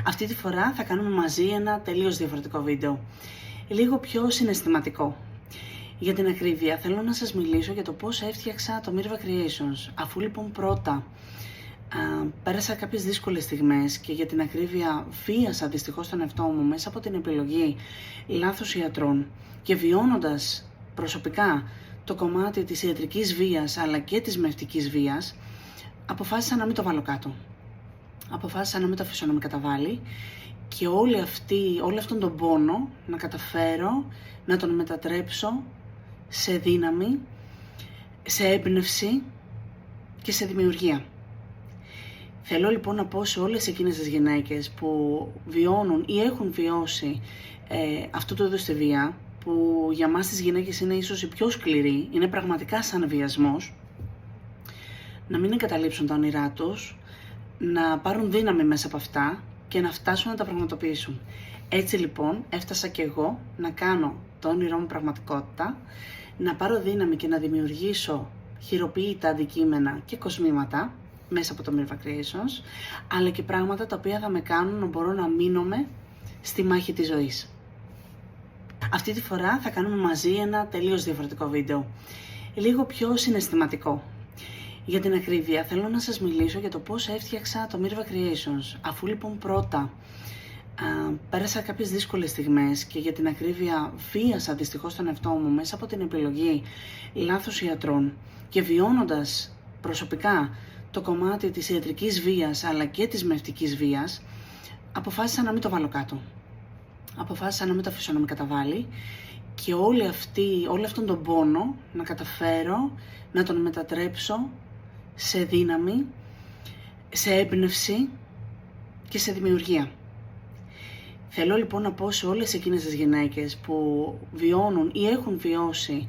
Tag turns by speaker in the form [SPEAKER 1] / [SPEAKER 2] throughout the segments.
[SPEAKER 1] Αυτή τη φορά θα κάνουμε μαζί ένα τελείως διαφορετικό βίντεο, λίγο πιο συναισθηματικό. Για την ακρίβεια θέλω να σας μιλήσω για το πώς έφτιαξα το Mirva Creations. Αφού λοιπόν πρώτα πέρασα κάποιες δύσκολες στιγμές και για την ακρίβεια βίασα δυστυχώς τον εαυτό μου μέσα από την επιλογή λάθος ιατρών και βιώνοντας προσωπικά το κομμάτι της ιατρικής βίας αλλά και της μευτικής βίας, αποφάσισα να μην το βάλω κάτω. Αποφάσισα να μην το αφήσω να με καταβάλει και όλο αυτόν τον πόνο να καταφέρω να τον μετατρέψω σε δύναμη, σε έμπνευση και σε δημιουργία. Θέλω λοιπόν να πω σε όλες εκείνες τις γυναίκες που βιώνουν ή έχουν βιώσει αυτού του είδους τη βία, που για μας τις γυναίκες είναι ίσως η πιο σκληρή, είναι πραγματικά σαν βιασμός, να μην εγκαταλείψουν τα όνειρά τους, να πάρουν δύναμη μέσα από αυτά και να φτάσουν να τα πραγματοποιήσουν. Έτσι λοιπόν έφτασα και εγώ να κάνω το όνειρό μου πραγματικότητα, να πάρω δύναμη και να δημιουργήσω χειροποίητα αντικείμενα και κοσμήματα μέσα από το Mirva Creations, αλλά και πράγματα τα οποία θα με κάνουν να μπορώ να μείνομαι στη μάχη της ζωής. Αυτή τη φορά θα κάνουμε μαζί ένα τελείως διαφορετικό βίντεο, λίγο πιο συναισθηματικό. Για την ακρίβεια θέλω να σας μιλήσω για το πώς έφτιαξα το Mirva Creations. Αφού λοιπόν πρώτα πέρασα κάποιες δύσκολες στιγμές και για την ακρίβεια βίασα δυστυχώς τον εαυτό μου μέσα από την επιλογή λάθος ιατρών και βιώνοντας προσωπικά το κομμάτι της ιατρικής βίας αλλά και της μευτικής βίας, αποφάσισα να μην το βάλω κάτω. Αποφάσισα να μην το αφήσω να με καταβάλει και όλο αυτόν τον πόνο να καταφέρω να τον μετατρέψω σε δύναμη, σε έμπνευση και σε δημιουργία. Θέλω λοιπόν να πω σε όλες εκείνες τις γυναίκες που βιώνουν ή έχουν βιώσει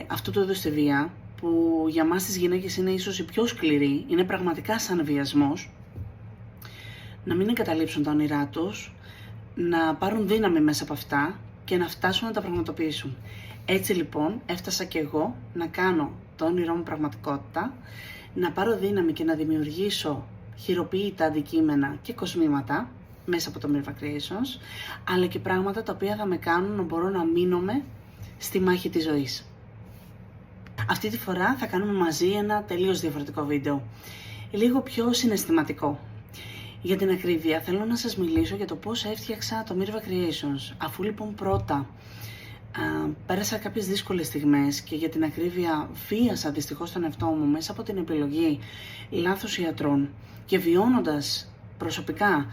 [SPEAKER 1] αυτού του είδους τη βία, που για μας τις γυναίκες είναι ίσως η πιο σκληρή, είναι πραγματικά σαν βιασμός, να μην εγκαταλείψουν τα όνειρά τους, να πάρουν δύναμη μέσα από αυτά και να φτάσουν να τα πραγματοποιήσουν. Έτσι λοιπόν έφτασα και εγώ να κάνω το όνειρό μου πραγματικότητα, να πάρω δύναμη και να δημιουργήσω χειροποίητα αντικείμενα και κοσμήματα μέσα από το Mirva Creations, αλλά και πράγματα τα οποία θα με κάνουν να μπορώ να μείνομαι στη μάχη της ζωής. Αυτή τη φορά θα κάνουμε μαζί ένα τελείως διαφορετικό βίντεο, λίγο πιο συναισθηματικό. Για την ακρίβεια θέλω να σας μιλήσω για το πώς έφτιαξα το Mirva Creations. Αφού λοιπόν πρώτα πέρασα κάποιες δύσκολες στιγμές και για την ακρίβεια βίασα δυστυχώς τον εαυτό μου μέσα από την επιλογή λάθος ιατρών και βιώνοντας προσωπικά